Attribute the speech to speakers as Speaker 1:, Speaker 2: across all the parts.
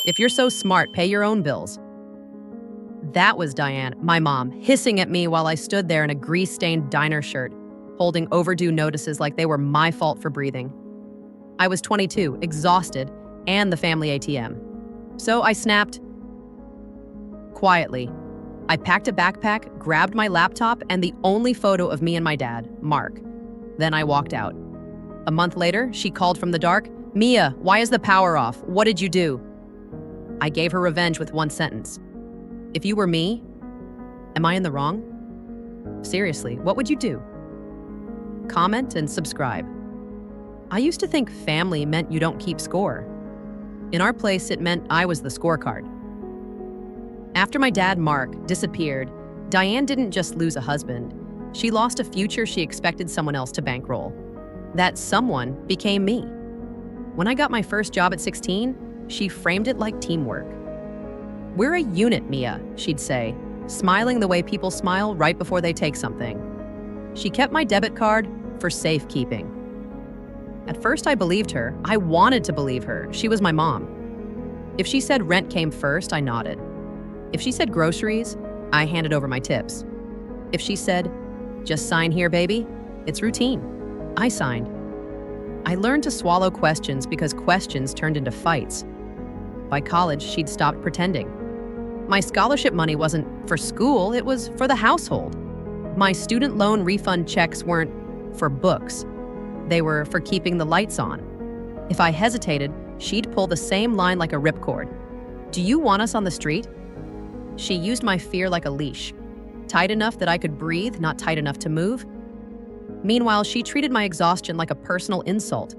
Speaker 1: If you're so smart, pay your own bills. That was Diane, my mom, hissing at me while I stood there in a grease-stained diner shirt, holding overdue notices like they were my fault for breathing. I was 22, exhausted, and the family ATM. So I snapped. Quietly, I packed a backpack, grabbed my laptop, and the only photo of me and my dad, Mark. Then I walked out. A month later, she called from the dark, "Mia, why is the power off? What did you do?" I gave her revenge with one sentence. If you were me, am I in the wrong? Seriously, what would you do? Comment and subscribe. I used to think family meant you don't keep score. In our place, it meant I was the scorecard. After my dad, Mark, disappeared, Diane didn't just lose a husband. She lost a future she expected someone else to bankroll. That someone became me. When I got my first job at 16, she framed it like teamwork. "We're a unit, Mia," she'd say, smiling the way people smile right before they take something. She kept my debit card for safekeeping. At first, I believed her. I wanted to believe her. She was my mom. If she said rent came first, I nodded. If she said groceries, I handed over my tips. If she said, "Just sign here, baby," it's routine. I signed. I learned to swallow questions because questions turned into fights. By college, she'd stopped pretending. My scholarship money wasn't for school, it was for the household. My student loan refund checks weren't for books. They were for keeping the lights on. If I hesitated, she'd pull the same line like a ripcord. "Do you want us on the street?" She used my fear like a leash, tight enough that I could breathe, not tight enough to move. Meanwhile, she treated my exhaustion like a personal insult.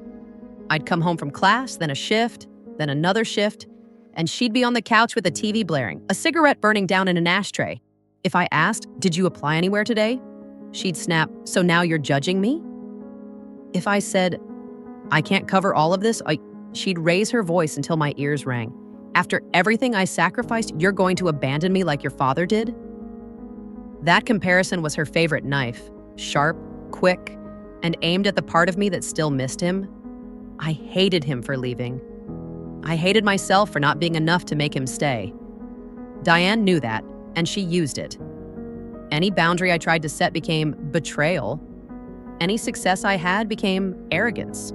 Speaker 1: I'd come home from class, then a shift, then another shift, and she'd be on the couch with the TV blaring, a cigarette burning down in an ashtray. If I asked, "Did you apply anywhere today?" she'd snap, "So now you're judging me?" If I said, "I can't cover all of this," she'd raise her voice until my ears rang. "After everything I sacrificed, you're going to abandon me like your father did?" That comparison was her favorite knife, sharp, quick, and aimed at the part of me that still missed him. I hated him for leaving. I hated myself for not being enough to make him stay. Diane knew that, and she used it. Any boundary I tried to set became betrayal. Any success I had became arrogance.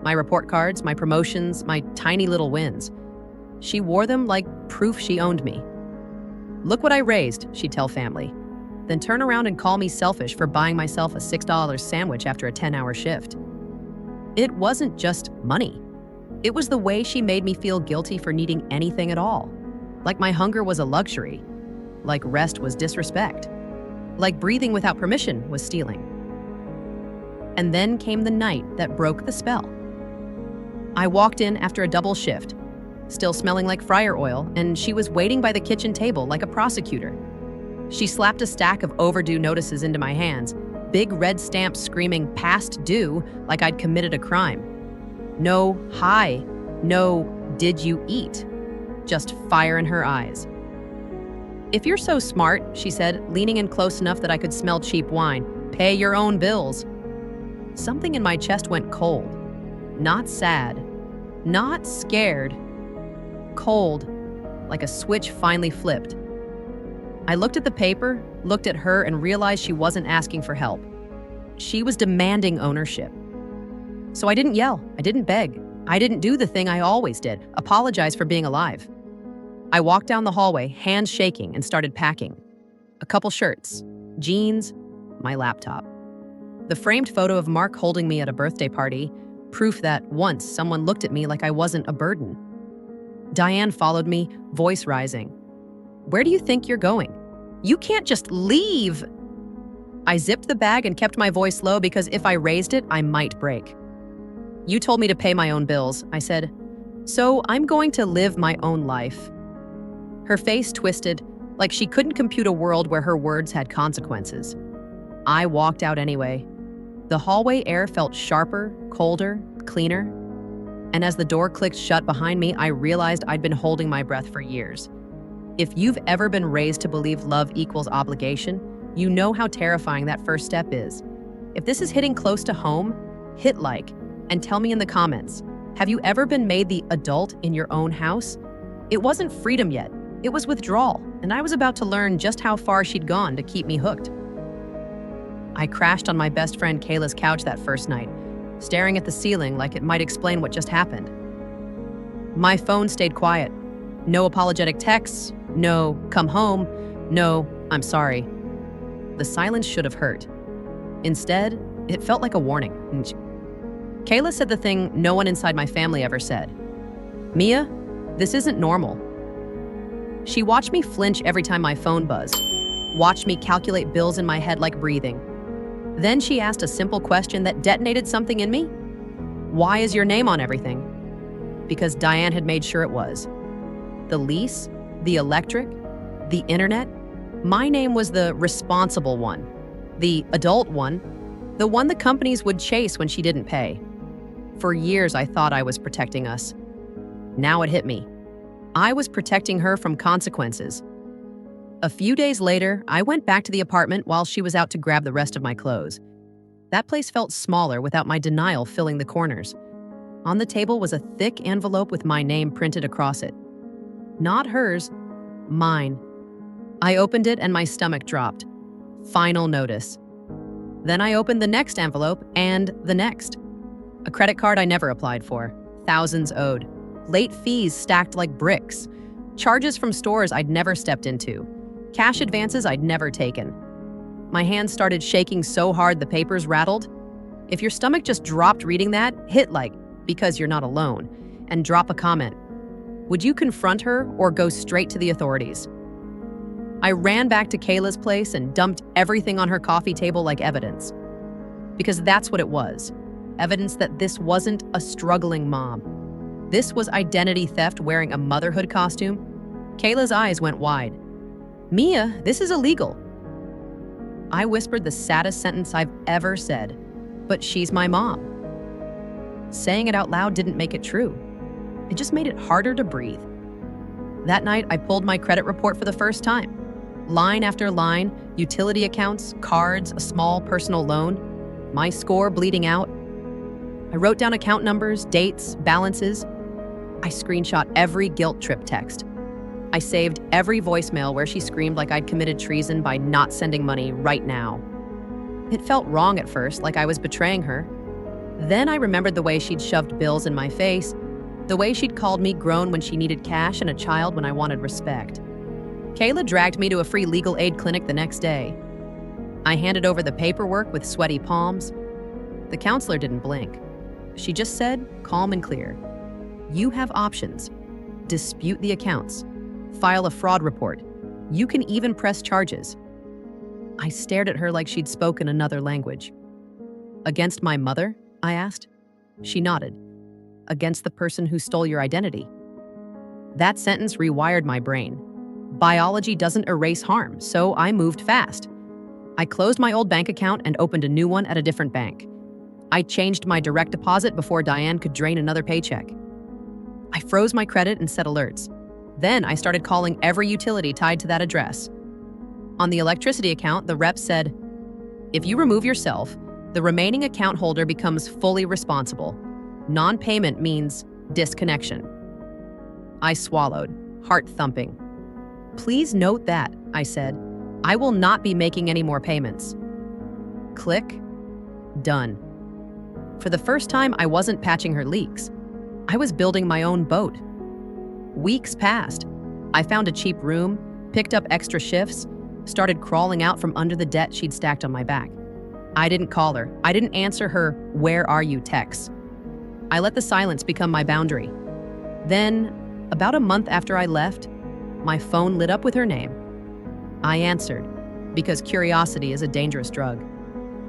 Speaker 1: My report cards, my promotions, my tiny little wins. She wore them like proof she owned me. "Look what I raised," she'd tell family. Then turn around and call me selfish for buying myself a $6 sandwich after a 10-hour shift. It wasn't just money. It was the way she made me feel guilty for needing anything at all. Like my hunger was a luxury. Like rest was disrespect. Like breathing without permission was stealing. And then came the night that broke the spell. I walked in after a double shift, still smelling like fryer oil, and she was waiting by the kitchen table like a prosecutor. She slapped a stack of overdue notices into my hands, big red stamps screaming "past due" like I'd committed a crime. No "hi," no "did you eat?" Just fire in her eyes. "If you're so smart," she said, leaning in close enough that I could smell cheap wine, "pay your own bills." Something in my chest went cold. Not sad, not scared. Cold, like a switch finally flipped. I looked at the paper, looked at her, and realized she wasn't asking for help. She was demanding ownership. So I didn't yell, I didn't beg, I didn't do the thing I always did, apologize for being alive. I walked down the hallway, hands shaking, and started packing. A couple shirts, jeans, my laptop. The framed photo of Mark holding me at a birthday party, proof that once someone looked at me like I wasn't a burden. Diane followed me, voice rising. "Where do you think you're going? You can't just leave!" I zipped the bag and kept my voice low because if I raised it, I might break. "You told me to pay my own bills," I said. "So I'm going to live my own life." Her face twisted, like she couldn't compute a world where her words had consequences. I walked out anyway. The hallway air felt sharper, colder, cleaner. And as the door clicked shut behind me, I realized I'd been holding my breath for years. If you've ever been raised to believe love equals obligation, you know how terrifying that first step is. If this is hitting close to home, hit like and tell me in the comments, have you ever been made the adult in your own house? It wasn't freedom yet. It was withdrawal, and I was about to learn just how far she'd gone to keep me hooked. I crashed on my best friend Kayla's couch that first night, staring at the ceiling like it might explain what just happened. My phone stayed quiet. No apologetic texts, no "come home," no "I'm sorry." The silence should have hurt. Instead, it felt like a warning. Kayla said the thing no one inside my family ever said. "Mia, this isn't normal." She watched me flinch every time my phone buzzed, watched me calculate bills in my head like breathing. Then she asked a simple question that detonated something in me. "Why is your name on everything?" Because Diane had made sure it was. The lease, the electric, the internet. My name was the responsible one, the adult one, the one the companies would chase when she didn't pay. For years, I thought I was protecting us. Now it hit me. I was protecting her from consequences. A few days later, I went back to the apartment while she was out to grab the rest of my clothes. That place felt smaller without my denial filling the corners. On the table was a thick envelope with my name printed across it. Not hers, mine. I opened it and my stomach dropped. Final notice. Then I opened the next envelope and the next. A credit card I never applied for. Thousands owed. Late fees stacked like bricks. Charges from stores I'd never stepped into. Cash advances I'd never taken. My hands started shaking so hard the papers rattled. If your stomach just dropped reading that, hit like, because you're not alone, and drop a comment. Would you confront her or go straight to the authorities? I ran back to Kayla's place and dumped everything on her coffee table like evidence. Because that's what it was. Evidence that this wasn't a struggling mom. This was identity theft wearing a motherhood costume. Kayla's eyes went wide. "Mia, this is illegal." I whispered the saddest sentence I've ever said, "But she's my mom." Saying it out loud didn't make it true. It just made it harder to breathe. That night, I pulled my credit report for the first time. Line after line, utility accounts, cards, a small personal loan, my score bleeding out. I wrote down account numbers, dates, balances. I screenshot every guilt trip text. I saved every voicemail where she screamed like I'd committed treason by not sending money right now. It felt wrong at first, like I was betraying her. Then I remembered the way she'd shoved bills in my face, the way she'd called me grown when she needed cash and a child when I wanted respect. Kayla dragged me to a free legal aid clinic the next day. I handed over the paperwork with sweaty palms. The counselor didn't blink. She just said, calm and clear, "You have options. Dispute the accounts. File a fraud report. You can even press charges." I stared at her like she'd spoken another language. "Against my mother?" I asked. She nodded. "Against the person who stole your identity." That sentence rewired my brain. Biology doesn't erase harm, so I moved fast. I closed my old bank account and opened a new one at a different bank. I changed my direct deposit before Diane could drain another paycheck. I froze my credit and set alerts. Then I started calling every utility tied to that address. On the electricity account, the rep said, "If you remove yourself, the remaining account holder becomes fully responsible. Non-payment means disconnection." I swallowed, heart thumping. "Please note that," I said. "I will not be making any more payments." Click. Done. For the first time, I wasn't patching her leaks. I was building my own boat. Weeks passed. I found a cheap room, picked up extra shifts, started crawling out from under the debt she'd stacked on my back. I didn't call her. I didn't answer her "Where are you?" texts. I let the silence become my boundary. Then, about a month after I left, my phone lit up with her name. I answered, because curiosity is a dangerous drug.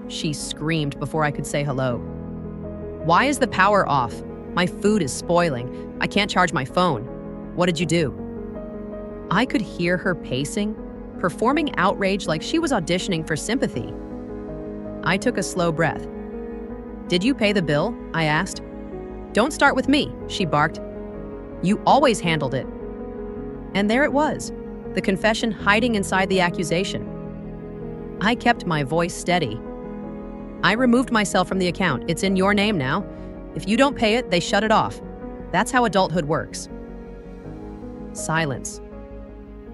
Speaker 1: She screamed before I could say hello. "Why is the power off? My food is spoiling. I can't charge my phone. What did you do?" I could hear her pacing, performing outrage like she was auditioning for sympathy. I took a slow breath. "Did you pay the bill?" I asked. "Don't start with me," she barked. "You always handled it." And there it was, the confession hiding inside the accusation. I kept my voice steady. "I removed myself from the account. It's in your name now. If you don't pay it, they shut it off. That's how adulthood works." Silence.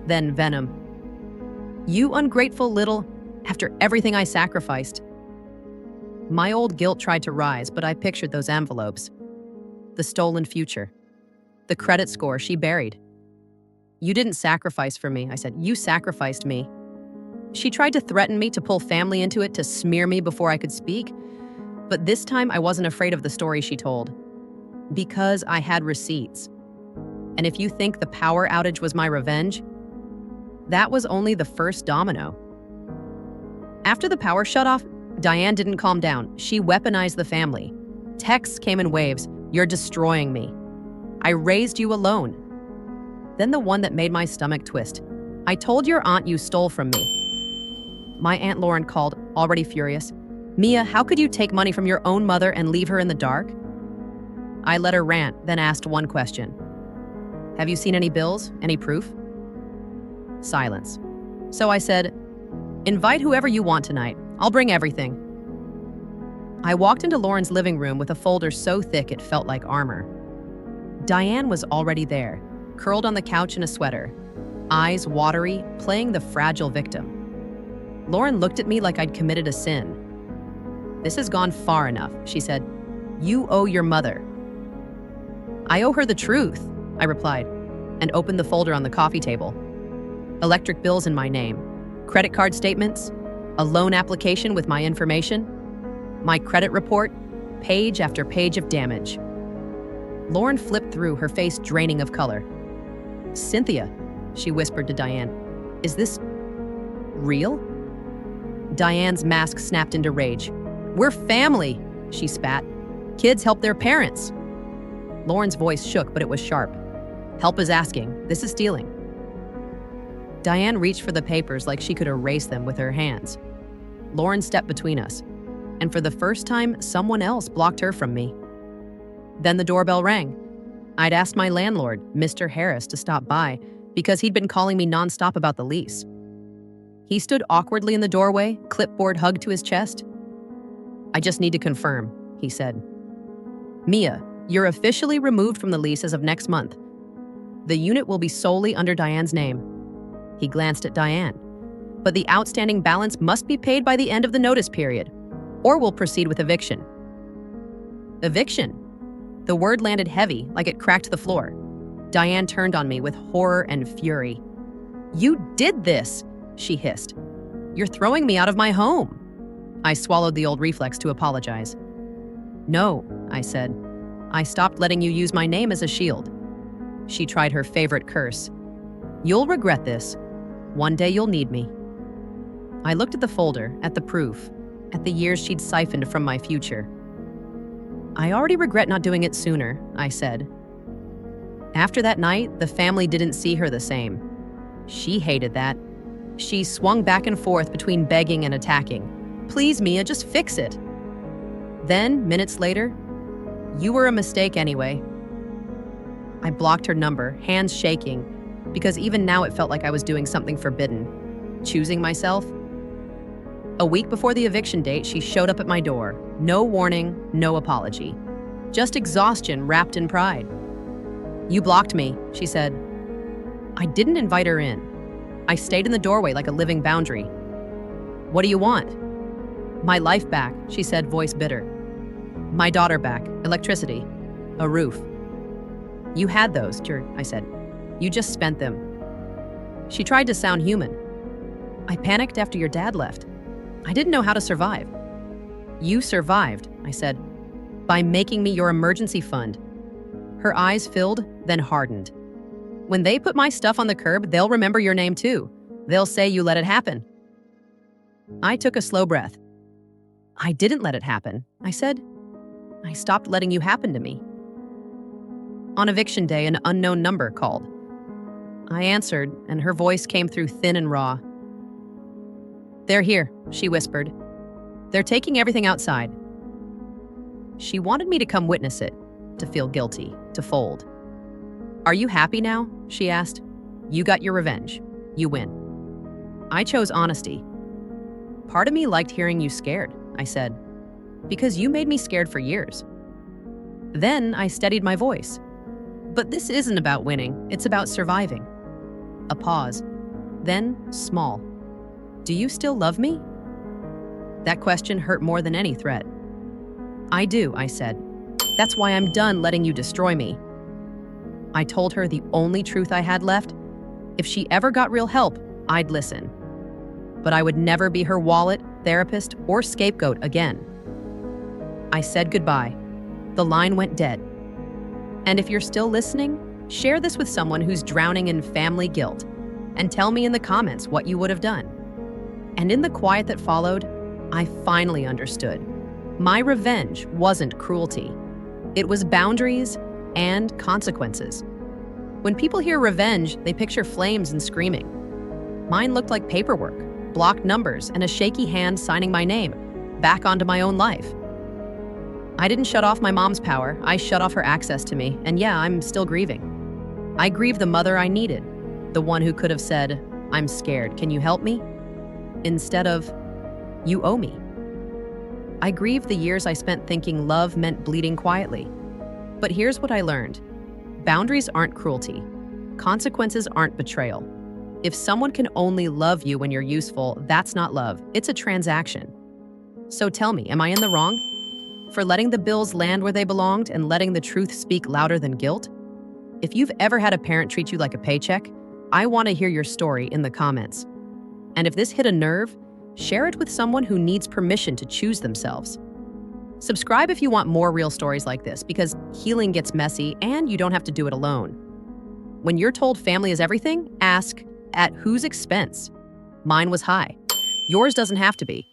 Speaker 1: Then venom. You ungrateful little, after everything I sacrificed. My old guilt tried to rise, but I pictured those envelopes. The stolen future. The credit score she buried. You didn't sacrifice for me, I said. You sacrificed me. She tried to threaten me, to pull family into it, to smear me before I could speak. But this time I wasn't afraid of the story she told. Because I had receipts. And if you think the power outage was my revenge, that was only the first domino. After the power shut off, Diane didn't calm down. She weaponized the family. Texts came in waves. You're destroying me. I raised you alone. Then the one that made my stomach twist. I told your aunt you stole from me. My Aunt Lauren called, already furious. Mia, how could you take money from your own mother and leave her in the dark? I let her rant, then asked one question. Have you seen any bills? Any proof? Silence. So I said, invite whoever you want tonight. I'll bring everything. I walked into Lauren's living room with a folder so thick it felt like armor. Diane was already there, curled on the couch in a sweater, eyes watery, playing the fragile victim. Lauren looked at me like I'd committed a sin. This has gone far enough, she said. You owe your mother. I owe her the truth, I replied, and opened the folder on the coffee table. Electric bills in my name, credit card statements, a loan application with my information, my credit report, page after page of damage. Lauren flipped through, her face draining of color. Cynthia, she whispered to Diane, is this real? Diane's mask snapped into rage. We're family, she spat. Kids help their parents. Lauren's voice shook, but it was sharp. Help is asking. This is stealing. Diane reached for the papers like she could erase them with her hands. Lauren stepped between us, and for the first time, someone else blocked her from me. Then the doorbell rang. I'd asked my landlord, Mr. Harris, to stop by because he'd been calling me nonstop about the lease. He stood awkwardly in the doorway, clipboard hugged to his chest. I just need to confirm, he said. Mia, you're officially removed from the lease as of next month. The unit will be solely under Diane's name. He glanced at Diane. But the outstanding balance must be paid by the end of the notice period, or we'll proceed with eviction. Eviction? The word landed heavy, like it cracked the floor. Diane turned on me with horror and fury. You did this, she hissed. You're throwing me out of my home. I swallowed the old reflex to apologize. No, I said. I stopped letting you use my name as a shield. She tried her favorite curse. You'll regret this. One day you'll need me. I looked at the folder, at the proof, at the years she'd siphoned from my future. I already regret not doing it sooner, I said. After that night, the family didn't see her the same. She hated that. She swung back and forth between begging and attacking. Please, Mia, just fix it. Then, minutes later, you were a mistake anyway. I blocked her number, hands shaking, because even now it felt like I was doing something forbidden. Choosing myself. A week before the eviction date, she showed up at my door. No warning, no apology. Just exhaustion wrapped in pride. You blocked me, she said. I didn't invite her in. I stayed in the doorway like a living boundary. What do you want? My life back, she said, voice bitter. My daughter back, electricity, a roof. You had those, I said. You just spent them. She tried to sound human. I panicked after your dad left. I didn't know how to survive. You survived, I said, by making me your emergency fund. Her eyes filled, then hardened. When they put my stuff on the curb, they'll remember your name too. They'll say you let it happen. I took a slow breath. I didn't let it happen, I said. I stopped letting you happen to me. On eviction day, an unknown number called. I answered, and her voice came through thin and raw. They're here, she whispered. They're taking everything outside. She wanted me to come witness it, to feel guilty, to fold. Are you happy now? She asked. You got your revenge. You win. I chose honesty. Part of me liked hearing you scared, I said, because you made me scared for years. Then I steadied my voice. But this isn't about winning, it's about surviving. A pause. Then, small. Do you still love me? That question hurt more than any threat. I do, I said. That's why I'm done letting you destroy me. I told her the only truth I had left. If she ever got real help, I'd listen. But I would never be her wallet, therapist, or scapegoat again. I said goodbye. The line went dead. And if you're still listening, share this with someone who's drowning in family guilt, and tell me in the comments what you would have done. And in the quiet that followed, I finally understood. My revenge wasn't cruelty. It was boundaries and consequences. When people hear revenge, they picture flames and screaming. Mine looked like paperwork, blocked numbers, and a shaky hand signing my name back onto my own life. I didn't shut off my mom's power, I shut off her access to me, and yeah, I'm still grieving. I grieve the mother I needed, the one who could have said, "I'm scared, can you help me?" Instead of, "You owe me." I grieve the years I spent thinking love meant bleeding quietly. But here's what I learned. Boundaries aren't cruelty. Consequences aren't betrayal. If someone can only love you when you're useful, that's not love, it's a transaction. So tell me, am I in the wrong for letting the bills land where they belonged and letting the truth speak louder than guilt? If you've ever had a parent treat you like a paycheck, I want to hear your story in the comments. And if this hit a nerve, share it with someone who needs permission to choose themselves. Subscribe if you want more real stories like this, because healing gets messy and you don't have to do it alone. When you're told family is everything, ask, at whose expense? Mine was high. Yours doesn't have to be.